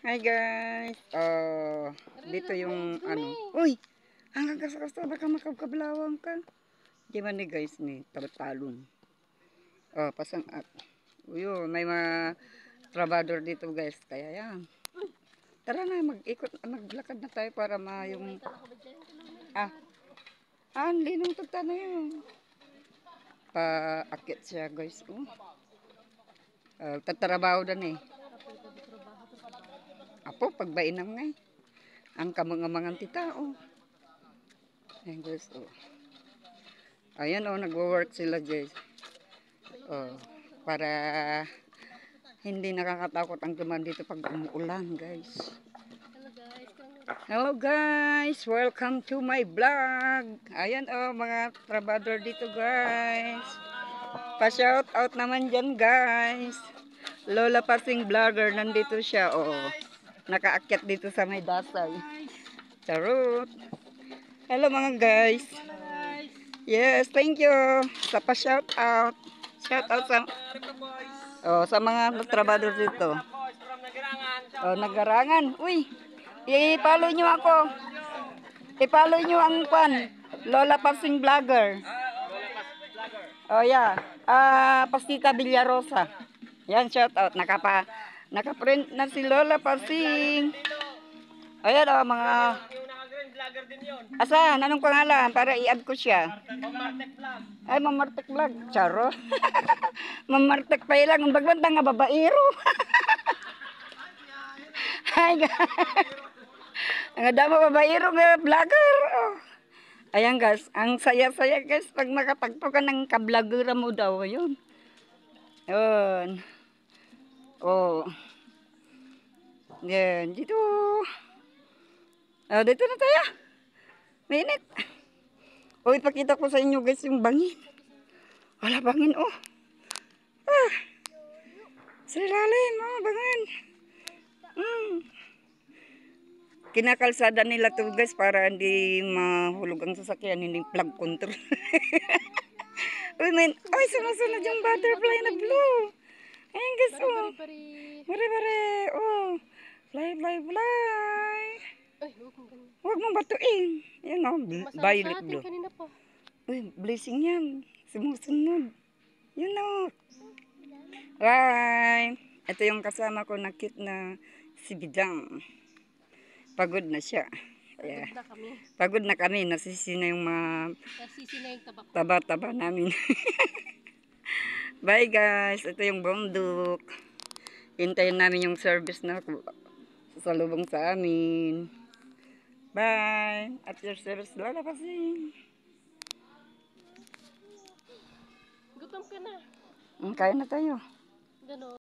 Hi guys. Dito yung ano. Uy! Hanggang kasa baka makabkablawang ka. Di man ni guys ni tabatalon. Pasang at. Uyo, may mga trabador dito guys. Kaya yan. Tara na, maglakad na tayo para yung ah, linong tagta na yun. Paakit siya guys. Tatrabaho dan eh. Apo, pagbainam nga eh. Ang kamangamangan ti tao. Ayan guys, Ayan nagwo-work sila guys. Para hindi nakakatakot ang duman dito pag umuulan guys. Hello guys, welcome to my vlog. Ayan mga trabador dito guys. Pa-shout out naman dyan guys. Lola Pasing Vlogger, nandito siya nakaakyat dito sa may dasay. Charot. Hello mga guys. Yes, thank you sa pa-shout out. Shout out sa mga trabador dito. Nagarangan. Uy, i-follow nyo ako. I-follow nyo ang Lola Pasing Vlogger. Yeah. Pastita Villarosa. Yan, shout out. Naka-print na si Lola Pasing. Ayan mga Asan? Anong pangalan? Para i-add ko siya. Ay, Mamartek Vlog. Charo. Mamartek pa ilang. Ang bagbanta nga babaero. Ay, ang damo babaero nga vlogger. Ayan guys. Ang saya-saya guys. Pag makatagpo ka ng kablogera mo daw. Yun. Yun. Yan. Dito. Dito na tayo. Mainit. Ipakita ko sa inyo guys yung bangin. Wala bangin sa ilalim bangin. Kinakalsada nila to guys para hindi mahulog ang sasakyan, hindi plug control. Sumusunod yung butterfly na blue. Ayan guys Bari-bari. Fly, fly, fly. Huwag mong batuin. Yan violet blue. Blessing yan. Sumusunod. Yun Bye. Ito yung kasama ko na cute na si Bidang. Pagod na siya. Pagod na kami. Nasisi na yung taba-taba namin. Bye guys. Ito yung bundok. Hintayin namin yung service na sasalubong sa amin. Bye. At your service, Lola Pasing. Gutom ka na. Kaya na tayo.